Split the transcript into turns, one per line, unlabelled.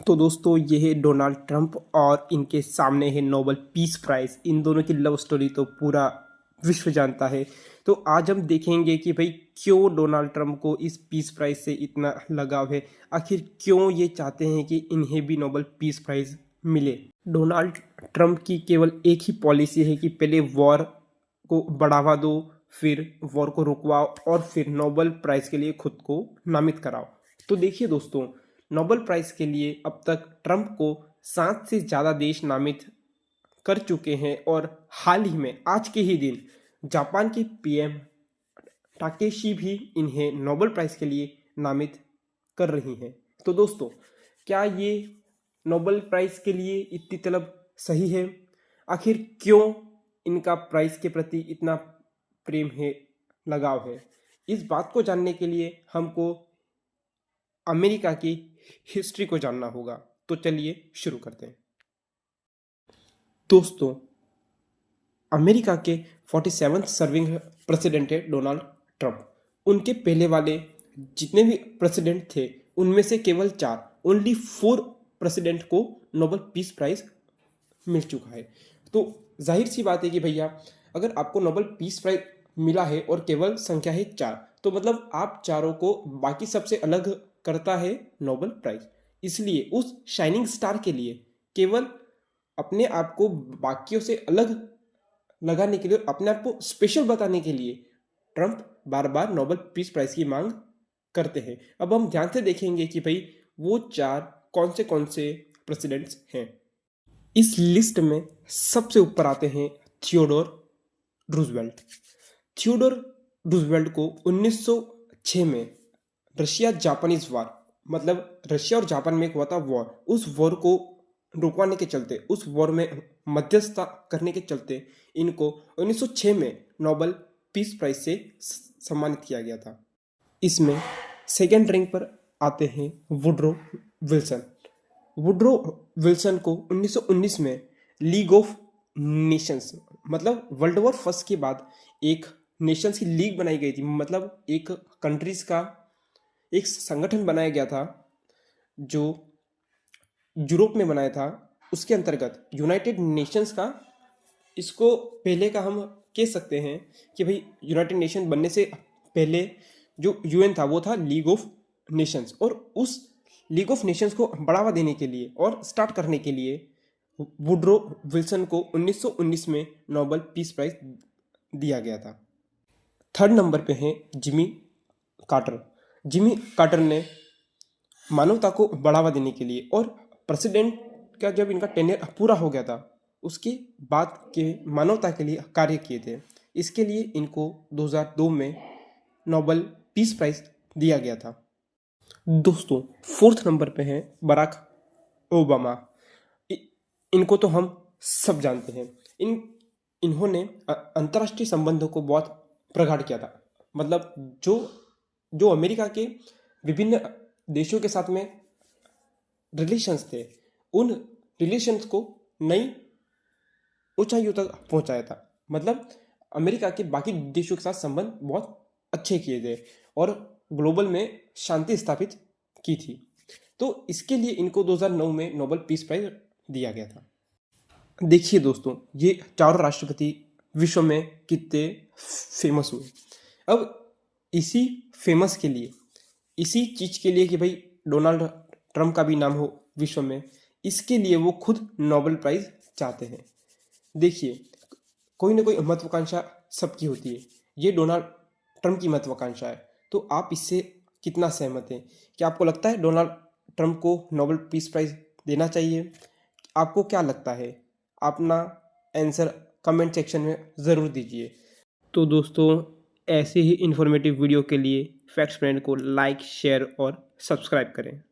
तो दोस्तों ये है डोनाल्ड ट्रंप और इनके सामने है नोबेल पीस प्राइज़। इन दोनों की लव स्टोरी तो पूरा विश्व जानता है। तो आज हम देखेंगे कि भाई क्यों डोनाल्ड ट्रंप को इस पीस प्राइज़ से इतना लगाव है, आखिर क्यों ये चाहते हैं कि इन्हें भी नोबेल पीस प्राइज़ मिले। डोनाल्ड ट्रंप की केवल एक ही पॉलिसी है कि पहले वॉर को बढ़ावा दो, फिर वॉर को रुकवाओ और फिर नोबेल प्राइज़ के लिए खुद को नामित कराओ। तो देखिए दोस्तों, नोबेल प्राइज़ के लिए अब तक ट्रंप को 7 से ज़्यादा देश नामित कर चुके हैं और हाल ही में आज के ही दिन जापान की पीएम टाकेशी भी इन्हें नोबेल प्राइज़ के लिए नामित कर रही हैं। तो दोस्तों, क्या ये नोबेल प्राइज़ के लिए इतनी तलब सही है? आखिर क्यों इनका प्राइज़ के प्रति इतना प्रेम है, लगाव है? इस बात को जानने के लिए हमको अमेरिका की हिस्ट्री को जानना होगा। तो चलिए शुरू करते हैं। दोस्तों, अमेरिका के 47 सर्विंग प्रेसिडेंट है डोनाल्ड ट्रंप। उनके पहले वाले जितने भी प्रेसिडेंट थे उनमें से केवल 4, ओनली 4 प्रेसिडेंट को नोबेल पीस प्राइज़ मिल चुका है। तो जाहिर सी बात है कि भैया, अगर आपको नोबेल पीस प्राइज़ मिला है और केवल संख्या है 4, तो मतलब आप चारों को बाकी सबसे अलग करता है नोबेल प्राइज़। इसलिए उस शाइनिंग स्टार के लिए केवल अपने आप को बाकियों से अलग लगाने के लिए, अपने आप को स्पेशल बताने के लिए ट्रंप बार बार नोबेल पीस प्राइज़ की मांग करते हैं। अब हम ध्यान से देखेंगे कि भाई वो 4 कौन से प्रेसिडेंट्स हैं। इस लिस्ट में सबसे ऊपर आते हैं थियोडोर रूजवेल्ट। थियोडोर रूजवेल्ट को 1906 में रशिया जापानीज वॉर, मतलब रशिया और जापान में एक हुआ था वॉर, उस वॉर को रुकवाने के चलते, उस वॉर में मध्यस्थता करने के चलते इनको 1906 में नोबेल पीस प्राइज से सम्मानित किया गया था। इसमें सेकेंड रैंक पर आते हैं वुड्रो विल्सन। वुड्रो विल्सन को 1919 में लीग ऑफ नेशंस, मतलब वर्ल्ड वॉर फर्स्ट के बाद एक नेशंस की लीग बनाई गई थी, मतलब एक कंट्रीज का एक संगठन बनाया गया था जो यूरोप में बनाया था। उसके अंतर्गत यूनाइटेड नेशंस का, इसको पहले का हम कह सकते हैं कि भाई यूनाइटेड नेशन बनने से पहले जो यूएन था वो था लीग ऑफ नेशंस, और उस लीग ऑफ नेशंस को बढ़ावा देने के लिए और स्टार्ट करने के लिए वुड्रो विल्सन को 1919 में नोबेल पीस प्राइज दिया गया था। थर्ड नंबर पे हैं जिमी कार्टर। जिमी कार्टर ने मानवता को बढ़ावा देने के लिए और प्रेसिडेंट का जब इनका टेन्योर पूरा हो गया था उसके बाद के मानवता के लिए कार्य किए थे। इसके लिए इनको 2002 में नोबेल पीस प्राइज दिया गया था। दोस्तों, फोर्थ नंबर पे हैं बराक ओबामा। इनको तो हम सब जानते हैं। इन्होंने अंतर्राष्ट्रीय संबंधों को बहुत प्रगाढ़ किया था। मतलब जो अमेरिका के विभिन्न देशों के साथ में रिलेशंस थे, उन रिलेशंस को नई ऊंचाइयों तक पहुंचाया था। मतलब अमेरिका के बाकी देशों के साथ संबंध बहुत अच्छे किए थे और ग्लोबल में शांति स्थापित की थी। तो इसके लिए इनको 2009 में नोबेल पीस प्राइज दिया गया था। देखिए दोस्तों, ये चारों राष्ट्रपति विश्व में कितने फेमस हुए। अब इसी फेमस के लिए, इसी चीज के लिए कि भाई डोनाल्ड ट्रंप का भी नाम हो विश्व में, इसके लिए वो खुद नोबेल प्राइज चाहते हैं। देखिए, कोई ना कोई महत्वाकांक्षा सबकी होती है। ये डोनाल्ड ट्रंप की महत्वाकांक्षा है। तो आप इससे कितना सहमत हैं? क्या आपको लगता है डोनाल्ड ट्रंप को नोबेल पीस प्राइज देना चाहिए? आपको क्या लगता है? अपना आंसर कमेंट सेक्शन में ज़रूर दीजिए। तो दोस्तों, ऐसे ही इन्फॉर्मेटिव वीडियो के लिए फैक्ट्स फ्रेंड को लाइक, शेयर और सब्सक्राइब करें।